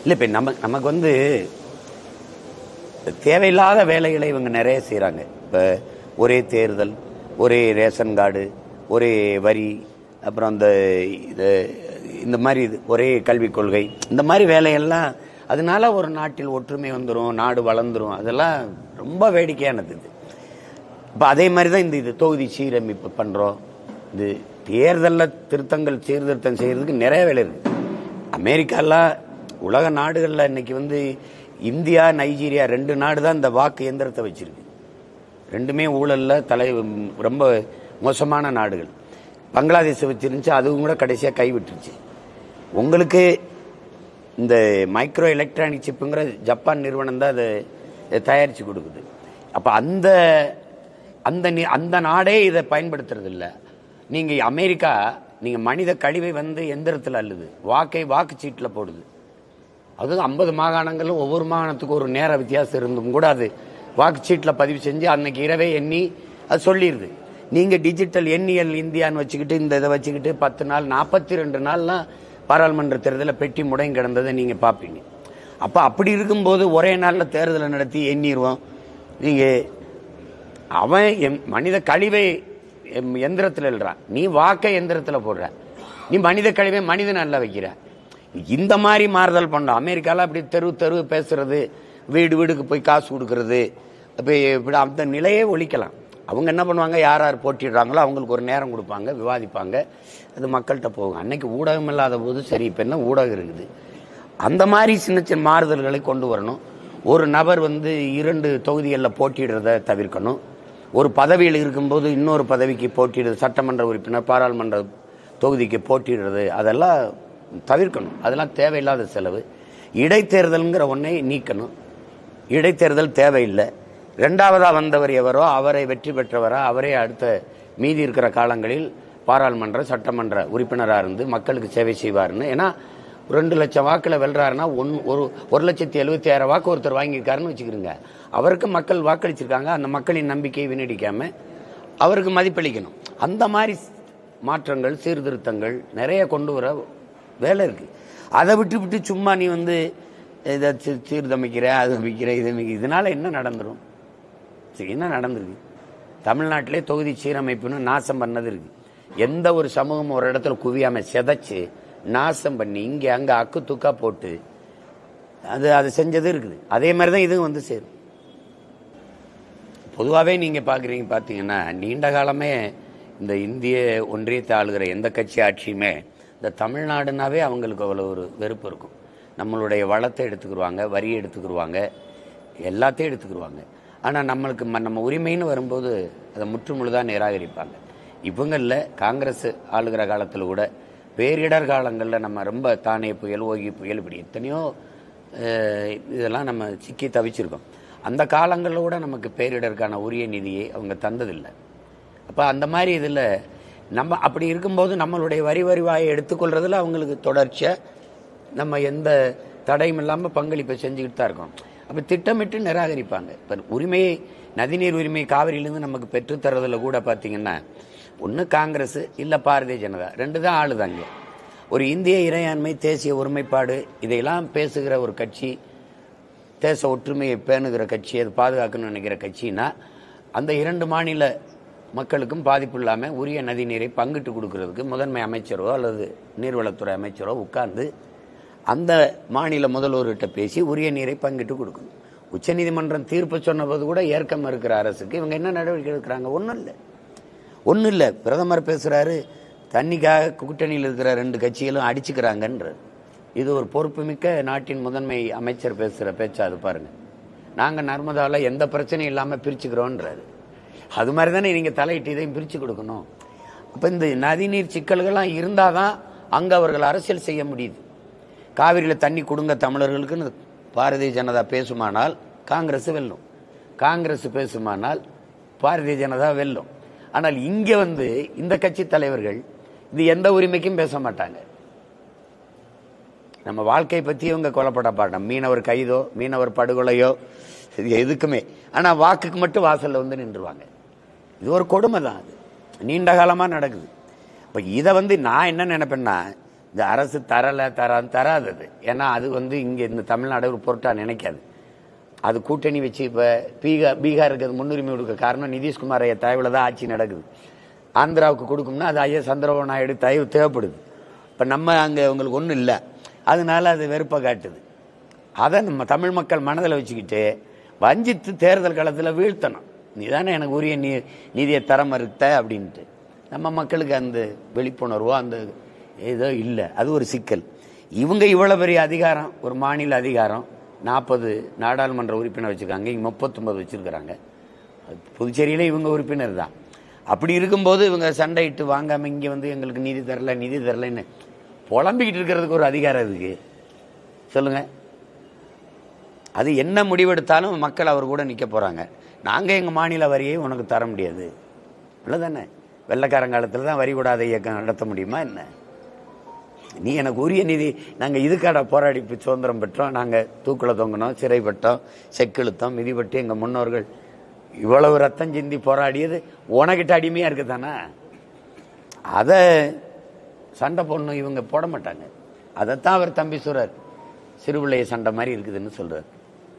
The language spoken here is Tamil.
இல்லை இப்போ நமக்கு தேவையில்லாத வேலைகளை இவங்க நிறைய செய்கிறாங்க. இப்போ ஒரே தேர்தல், ஒரே ரேஷன் கார்டு, ஒரே வரி, அப்புறம் இந்த மாதிரி ஒரே கல்விக் கொள்கை, இந்த மாதிரி வேலையெல்லாம் அதனால ஒரு நாட்டில் ஒற்றுமை வந்துடும், நாடு வளர்ந்துடும். அதெல்லாம் ரொம்ப வேடிக்கையானது இது. இப்போ அதே மாதிரி தான் இது தொகுதி சீரமைப்பு பண்ணுறோம். இது தேர்தலில் சீர்திருத்தம் செய்யறதுக்கு நிறைய வேலை இருக்கு. அமெரிக்காலாம் உலக நாடுகளில் இன்னைக்கு இந்தியா, நைஜீரியா 2 நாடு தான் இந்த வாக்கு இயந்திரத்தை வச்சிருக்கு. 2மே ஊழல்ல ரொம்ப மோசமான நாடுகள். பங்களாதேஷ் வச்சிருந்துச்சு, அதுவும் கூட கடைசியாக கைவிட்டுருச்சு. உங்களுக்கு இந்த மைக்ரோ எலக்ட்ரானிக் சிப்புங்கிற ஜப்பான் நிறுவனம் தான் அதை தயாரித்து கொடுக்குது. அப்போ அந்த நாடே இதை பயன்படுத்துறது இல்லை. நீங்கள் அமெரிக்கா, நீங்கள் மனித கழிவை எந்திரத்தில் அள்ளுது, வாக்குச்சீட்டில் போடுது. அதுவும் 50 மாகாணங்களும் ஒவ்வொரு மாகாணத்துக்கும் ஒரு நேர வித்தியாசம் இருந்தும் கூட அது வாக்குச்சீட்டில் பதிவு செஞ்சு அன்னைக்கு இரவே எண்ணி அது சொல்லிடுது. நீங்கள் டிஜிட்டல் எண்ணியல் இந்தியான்னு வச்சுக்கிட்டு இந்த இதை வச்சுக்கிட்டு 10 நாள் 42 நாள்லாம் பாராளுமன்ற தேர்தலில் பெட்டி முடங்கி கிடந்ததை நீங்கள் பார்ப்பீங்க. அப்போ அப்படி இருக்கும்போது ஒரே நாளில் தேர்தலை நடத்தி எண்ணிடுவோம். நீங்கள் அவன் மனித கழிவை எந்திரத்தில் எழுறான், நீ வாக்கை எந்திரத்தில் போடுற. நீ மனித கழிவை மனிதன் அல்ல வைக்கிற. இந்த மாதிரி மாறுதல் பண்ண அமெரிக்கால அப்படி தெரு பேசுறது, வீடுக்கு போய் காசு கொடுக்கறது, அந்த நிலையே ஒழிக்கலாம். அவங்க என்ன பண்ணுவாங்க, யார் போட்டிடுறாங்களோ அவங்களுக்கு ஒரு நேரம் கொடுப்பாங்க, விவாதிப்பாங்க, அது மக்கள்கிட்ட போகும். அன்னைக்கு ஊடகம் இல்லாத போது சரி, இப்போ என்ன ஊடகம் இருக்குது. அந்த மாதிரி சின்ன மாறுதல்களை கொண்டு வரணும். ஒரு நபர் 2 தொகுதிகளில் போட்டிடுறதை தவிர்க்கணும். ஒரு பதவியில் இருக்கும்போது இன்னொரு பதவிக்கு போட்டிடுறது, சட்டமன்ற உறுப்பினர், பாராளுமன்ற தொகுதிக்கு போட்டிடுறது, அதெல்லாம் தவிர்க்கணும். அதெல்லாம் தேவையில்லாத செலவு. இடைத்தேர்தல்ங்கிற ஒன்றை நீக்கணும். இடைத்தேர்தல் தேவையில்லை. 2வதா வந்தவர் எவரோ அவரை வெற்றி பெற்றவரா அவரே அடுத்த மீதி இருக்கிற காலங்களில் பாராளுமன்ற சட்டமன்ற உறுப்பினராக இருந்து மக்களுக்கு சேவை செய்வார்னு. ஏன்னா 2 லட்சம் வாக்கில் வெல்றாருன்னா 1,76,000 வாக்கு ஒருத்தர் வாங்கியிருக்காருன்னு வச்சுக்கிறோங்க. அவருக்கு மக்கள் வாக்களிச்சிருக்காங்க. அந்த மக்களின் நம்பிக்கையை வீணடிக்காம அவருக்கு மதிப்பளிக்கணும். அந்த மாதிரி மாற்றங்கள், சீர்திருத்தங்கள் நிறைய கொண்டு வர வேலை இருக்கு. அதை விட்டு சும்மா நீ இதை சீர்தமைக்கிற, அது அமைக்கிற, இதனால என்ன நடந்துரும்? என்ன நடந்திருக்கு? தமிழ்நாட்டிலே தொகுதி சீரமைப்புன்னு நாசம் பண்ணது இருக்கு. எந்த ஒரு சமூகமும் ஒரு இடத்துல குவியாம சிதைச்சு நாசம் பண்ணி இங்க அங்க அக்கு துக்கா போட்டு அது செஞ்சது இருக்குது. அதே மாதிரிதான் இதுவும் சேரும். பொதுவாகவே நீங்க பாத்தீங்கன்னா நீண்ட காலமே இந்த இந்திய ஒன்றியத்தை ஆளுகிற எந்த கட்சி ஆட்சியுமே இந்த தமிழ்நாடுனாவே அவங்களுக்கு அவ்வளவு ஒரு வெறுப்பு இருக்கும். நம்மளுடைய வளத்தை எடுத்துக்கிடுவாங்க, வரியை எடுத்துக்கிடுவாங்க, எல்லாத்தையும் எடுத்துக்கிடுவாங்க. ஆனால் நம்ம உரிமைன்னு வரும்போது அதை முற்றுமுழுதான் நிராகரிப்பாங்க. இவங்கள காங்கிரஸ் ஆளுகிற காலத்தில் கூட பேரிடர் காலங்களில் நம்ம ரொம்ப தானே புயல், ஓகி புயல், இப்படி எத்தனையோ இதெல்லாம் நம்ம சிக்கி தவிச்சிருக்கோம். அந்த காலங்களில் கூட நமக்கு பேரிடருக்கான உரிய நிதியை அவங்க தந்ததில்லை. அப்போ அந்த மாதிரி இதில் நம்ம அப்படி இருக்கும்போது நம்மளுடைய வரிவாயை எடுத்துக்கொள்றதுல அவங்களுக்கு தொடர்ச்சியாக நம்ம எந்த தடையும் இல்லாமல் பங்களிப்பை செஞ்சுக்கிட்டு தான் இருக்கோம். அப்போ திட்டமிட்டு நிராகரிப்பாங்க. இப்போ உரிமையை, நதிநீர் உரிமை காவிரியிலேருந்து நமக்கு பெற்றுத்தரதுல கூட பார்த்தீங்கன்னா ஒன்று காங்கிரஸ் இல்லை பாரதிய ஜனதா, 2 தான் ஆளுதாங்க. ஒரு இந்திய இறையாண்மை, தேசிய ஒருமைப்பாடு இதையெல்லாம் பேசுகிற ஒரு கட்சி, தேச ஒற்றுமையை பேணுகிற கட்சி, அது பாதுகாக்கணும்னு நினைக்கிற கட்சின்னா அந்த 2 மாநில மக்களுக்கும் பாதிப்பு இல்லாமல் உரிய நதிநீரை பங்கிட்டு கொடுக்கறதுக்கு முதன்மை அமைச்சரோ அல்லது நீர்வளத்துறை அமைச்சரோ உட்கார்ந்து அந்த மாநில முதல்வர்கிட்ட பேசி உரிய நீரை பங்கிட்டு கொடுக்கணும். உச்சநீதிமன்றம் தீர்ப்பு சொன்னபோது கூட ஏற்க மறுக்கிற அரசுக்கு இவங்க என்ன நடவடிக்கை எடுக்கிறாங்க? ஒன்றும் இல்லை. பிரதமர் பேசுறாரு, தண்ணிக்காக கூட்டணியில் இருக்கிற 2 கட்சிகளும் அடிச்சுக்கிறாங்கன்ற. இது ஒரு பொறுப்புமிக்க நாட்டின் முதன்மை அமைச்சர் பேசுகிற பேச்சா? அது பாருங்க. நாங்கள் நர்மதாவில் எந்த பிரச்சனையும் இல்லாமல் பிரிச்சுக்கிறோன்றாரு. அது மாதிரி தானே நீங்கள் தலையிட்டு இதையும் பிரித்து கொடுக்கணும். அப்போ இந்த நதிநீர் சிக்கல்கள்லாம் இருந்தால் தான் அங்கே அவர்கள் அரசியல் செய்ய முடியுது. காவிரியில் தண்ணி கொடுங்க தமிழர்களுக்குன்னு பாரதிய ஜனதா பேசுமானால் காங்கிரஸ் வெல்லும், காங்கிரஸ் பேசுமானால் பாரதிய ஜனதா வெல்லும். ஆனால் இங்கே இந்த கட்சி தலைவர்கள் இது எந்த உரிமைக்கும் பேச மாட்டாங்க. நம்ம வாழ்க்கை பற்றி இவங்க கொல்லப்பட பாட்டம், மீனவர் கைதோ மீனவர் படுகொலையோ எதுக்குமே. ஆனால் வாக்குக்கு மட்டும் வாசல்ல நின்றுவாங்க. இது ஒரு கொடுமை தான். அது நீண்ட காலமாக நடக்குது. இப்போ இதை நான் என்ன நினைப்பேன்னா, இந்த அரசு தராதது. ஏன்னா அது இங்கே இந்த தமிழ்நாடு ஒரு பொருட்டா நினைக்காது. அது கூட்டணி வச்சு இப்போ பீகாருக்கு அது முன்னுரிமை கொடுக்க காரணம் நிதிஷ்குமார் ஐயா தயவுல தான் ஆட்சி நடக்குது. ஆந்திராவுக்கு கொடுக்கும்னா அது ஐயா சந்திரபாபு நாயுடு தயவு தேவைப்படுது. இப்போ நம்ம அங்கே உங்களுக்கு ஒன்றும் இல்லை, அதனால அது வெறுப்பை காட்டுது. அதை நம்ம தமிழ் மக்கள் மனதில் வச்சுக்கிட்டு வஞ்சித்து தேர்தல் காலத்தில் வீழ்த்தணும். நீ தானே எனக்கு உரிய நீதியை தர மறுத்த அப்படின்ட்டு நம்ம மக்களுக்கு அந்த விழிப்புணர்வோ அந்த ஏதோ இல்லை. அது ஒரு சிக்கல். இவங்க இவ்வளோ பெரிய அதிகாரம், ஒரு மாநில அதிகாரம், 40 நாடாளுமன்ற உறுப்பினர் வச்சுருக்காங்க, இங்கே 39 வச்சுருக்கிறாங்க. புதுச்சேரியில இவங்க உறுப்பினர் தான். அப்படி இருக்கும்போது இவங்க சண்டையிட்டு வாங்காமல் இங்கே எங்களுக்கு நீதி தரலன்னு புலம்பிக்கிட்டு இருக்கிறதுக்கு ஒரு அதிகாரம் இருக்கு சொல்லுங்க. அது என்ன முடிவெடுத்தாலும் மக்கள் அவர் கூட நிற்க போகிறாங்க. நாங்கள் எங்கள் மாநில வரியை உனக்கு தர முடியாது, அவ்வளோதானே. வெள்ளைக்காரங்காலத்தில் தான் வரி கூடாத இயக்கம் நடத்த முடியுமா என்ன? நீ எனக்கு உரிய நீதி, நாங்கள் இதுக்காக போராடி சுதந்திரம் பெற்றோம், நாங்கள் தூக்கில் தொங்கினோம், சிறைப்பட்டோம், செக்கிழுத்தோம், மிதிப்பட்டு எங்கள் முன்னோர்கள் இவ்வளவு ரத்தம் சிந்தி போராடியது உனக்கிட்ட அடிமையாக இருக்குதானே? அதை சண்டை போடணும் இவங்க போட மாட்டாங்க. அதைத்தான் அவர் தம்பி சொல்றார், சிறுபிள்ளைய சண்டை மாதிரி இருக்குதுன்னு சொல்றார்.